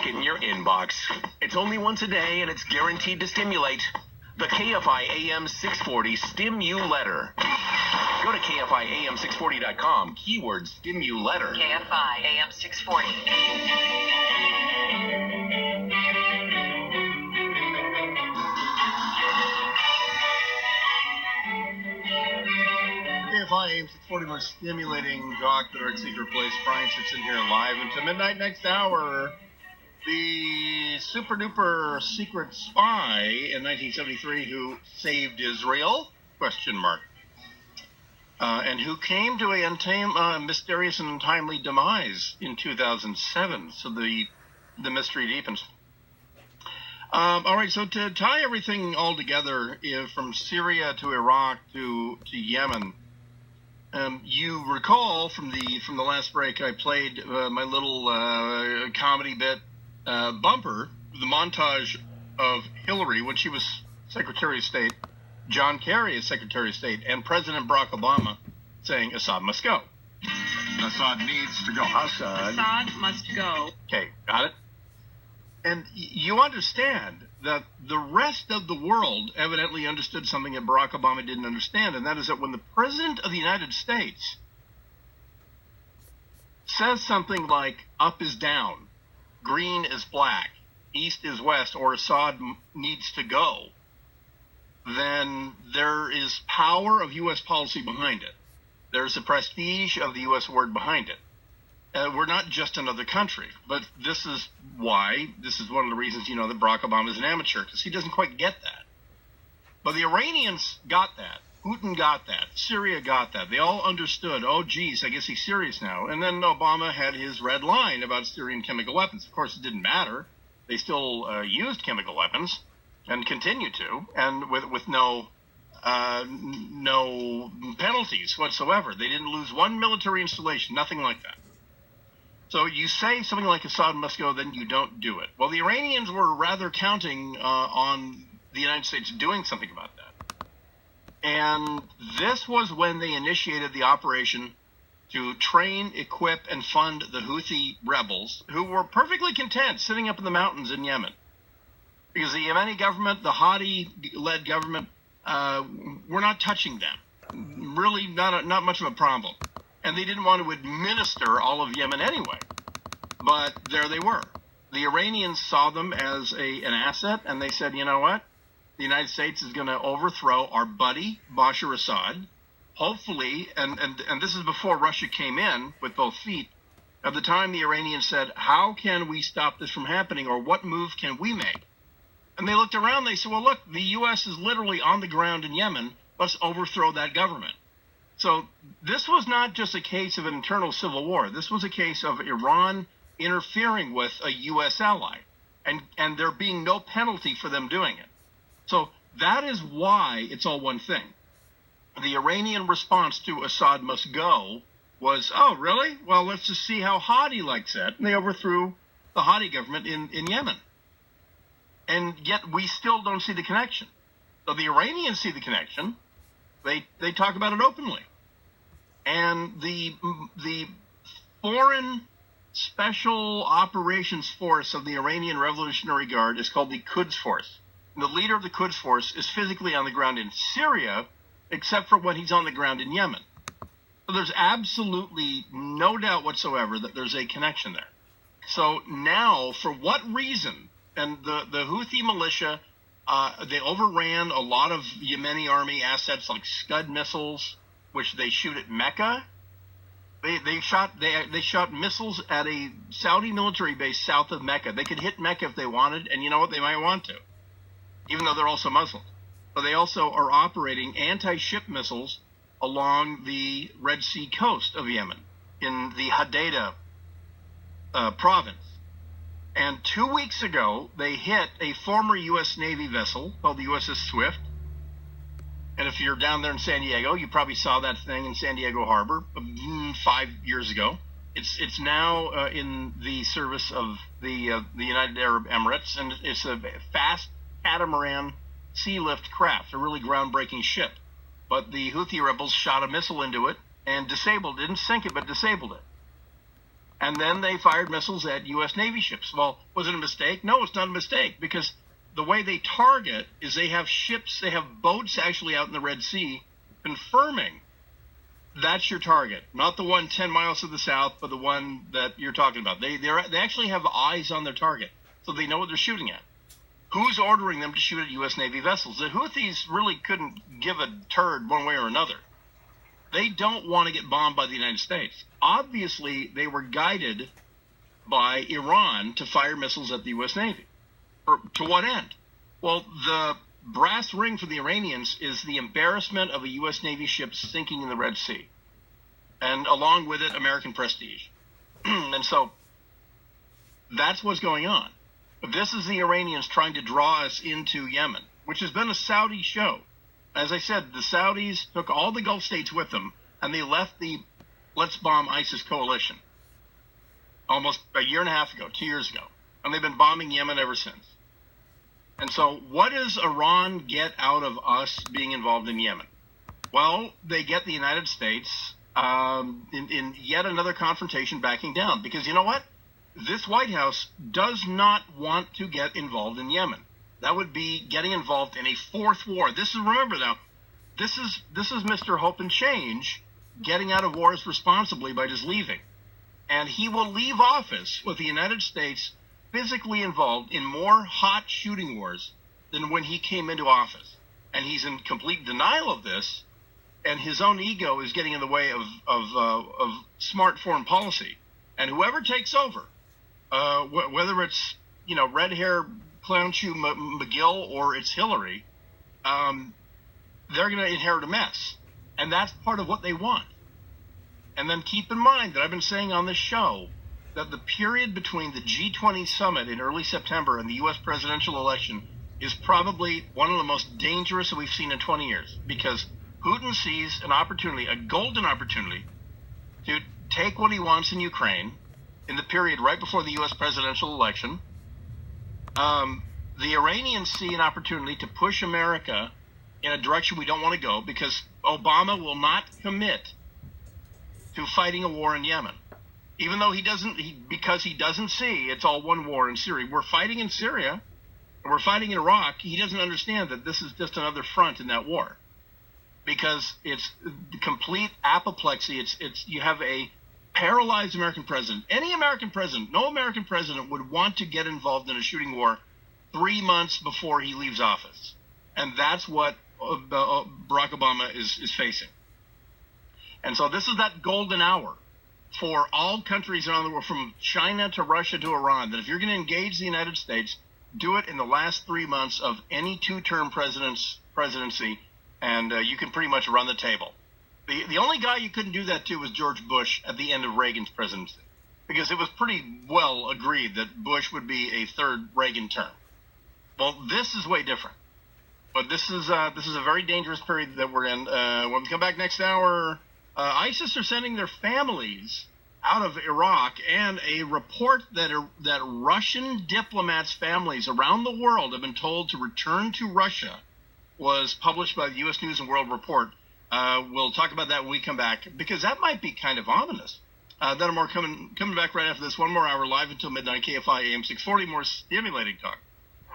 ticket in your inbox. It's only once a day, and it's guaranteed to stimulate. The KFI AM 640 Stimulator. Go to KFIAM640.com, keyword Stimulator. KFI AM 640. KFI AM 640, more stimulating Jock, the Dark Secret Place. Brian sits in here live until midnight next hour. The super duper secret spy in 1973 who saved Israel, question mark, and who came to a mysterious and untimely demise in 2007. So the mystery deepens. All right, so to tie everything all together, from Syria to Iraq to Yemen, you recall from the last break I played my little comedy bit bumper, the montage of Hillary when she was Secretary of State, John Kerry as Secretary of State, and President Barack Obama saying Assad must go. Assad needs to go. Assad must go. Okay, got it? And you understand that the rest of the world evidently understood something that Barack Obama didn't understand, and that is that when the President of the United States says something like up is down, green is black, east is west, or Assad needs to go, then there is power of U.S. policy behind it. There's the prestige of the U.S. word behind it. We're not just another country, but this is one of the reasons, that Barack Obama is an amateur, because he doesn't quite get that. But the Iranians got that. Putin got that. Syria got that. They all understood, oh, geez, I guess he's serious now. And then Obama had his red line about Syrian chemical weapons. Of course, it didn't matter. They still used chemical weapons and continue to, and with no penalties whatsoever. They didn't lose one military installation, nothing like that. So you say something like Assad must go, then you don't do it. Well, the Iranians were rather counting on the United States doing something about that. And this was when they initiated the operation to train, equip, and fund the Houthi rebels, who were perfectly content sitting up in the mountains in Yemen. Because the Yemeni government, the Hadi-led government, were not touching them. Really not much of a problem. And they didn't want to administer all of Yemen anyway. But there they were. The Iranians saw them as an asset, and they said, you know what? The United States is going to overthrow our buddy, Bashar Assad. Hopefully, and this is before Russia came in with both feet. At the time, the Iranians said, how can we stop this from happening, or what move can we make? And they looked around, they said, well, look, the U.S. is literally on the ground in Yemen. Let's overthrow that government. So this was not just a case of an internal civil war. This was a case of Iran interfering with a U.S. ally, and there being no penalty for them doing it. So that is why it's all one thing. The Iranian response to Assad must go was, oh, really? Well, let's just see how Hadi likes it. And they overthrew the Hadi government in Yemen. And yet we still don't see the connection. So the Iranians see the connection. They talk about it openly. And the foreign special operations force of the Iranian Revolutionary Guard is called the Quds Force. And the leader of the Quds Force is physically on the ground in Syria, except for when he's on the ground in Yemen. So there's absolutely no doubt whatsoever that there's a connection there. So now, for what reason? And the Houthi militia, they overran a lot of Yemeni army assets like Scud missiles, which they shoot at Mecca. They shot missiles at a Saudi military base south of Mecca. They could hit Mecca if they wanted, and you know what? They might want to, even though they're also Muslims. But they also are operating anti-ship missiles along the Red Sea coast of Yemen in the Hadeda province. And 2 weeks ago, they hit a former U.S. Navy vessel called the USS Swift. And if you're down there in San Diego, you probably saw that thing in San Diego Harbor 5 years ago. It's now in the service of the United Arab Emirates, and it's a fast catamaran sea lift craft, a really groundbreaking ship. But the Houthi rebels shot a missile into it and disabled it. Didn't sink it, but disabled it. And then they fired missiles at U.S. Navy ships. Well, was it a mistake? No, it's not a mistake, because the way they target is they have ships, they have boats actually out in the Red Sea confirming that's your target, not the one 10 miles to the south, but the one that you're talking about. They actually have eyes on their target, so they know what they're shooting at. Who's ordering them to shoot at U.S. Navy vessels? The Houthis really couldn't give a turd one way or another. They don't want to get bombed by the United States. Obviously, they were guided by Iran to fire missiles at the U.S. Navy. To what end? Well, the brass ring for the Iranians is the embarrassment of a U.S. Navy ship sinking in the Red Sea, and along with it, American prestige. And so that's what's going on. This is the Iranians trying to draw us into Yemen, which has been a Saudi show. As I said, the Saudis took all the Gulf states with them, and they left the Let's Bomb ISIS coalition almost a year and a half ago, 2 years ago. And they've been bombing Yemen ever since. And so what does Iran get out of us being involved in Yemen? Well, they get the United States in yet another confrontation backing down. Because you know what? This White House does not want to get involved in Yemen. That would be getting involved in a fourth war. Remember now, this is Mr. Hope and Change getting out of wars responsibly by just leaving. And he will leave office with the United States physically involved in more hot shooting wars than when he came into office. And he's in complete denial of this, and his own ego is getting in the way of smart foreign policy. And whoever takes over, whether it's, red hair clown shoe McGill or it's Hillary, they're going to inherit a mess. And that's part of what they want. And then keep in mind that I've been saying on this show that the period between the G20 summit in early September and the U.S. presidential election is probably one of the most dangerous that we've seen in 20 years, because Putin sees an opportunity, a golden opportunity, to take what he wants in Ukraine in the period right before the U.S. presidential election. The Iranians see an opportunity to push America in a direction we don't want to go, because Obama will not commit to fighting a war in Yemen. Even though because he doesn't see it's all one war in Syria. We're fighting in Syria, and we're fighting in Iraq. He doesn't understand that this is just another front in that war, because it's complete apoplexy. You have a paralyzed American president. No American president would want to get involved in a shooting war 3 months before he leaves office. And that's what Barack Obama is facing. And so this is that golden hour for all countries around the world, from China to Russia to Iran, that if you're going to engage the United States, do it in the last 3 months of any two-term presidency, and you can pretty much run the table. The only guy you couldn't do that to was George Bush at the end of Reagan's presidency, because it was pretty well agreed that Bush would be a third Reagan term. Well, this is way different. But this is a very dangerous period that we're in. When we come back next hour, ISIS are sending their families out of Iraq, and a report that Russian diplomats' families around the world have been told to return to Russia was published by the U.S. News and World Report. We'll talk about that when we come back, because that might be kind of ominous. That and more coming back right after this. One more hour live until midnight, KFI AM 640, more stimulating talk.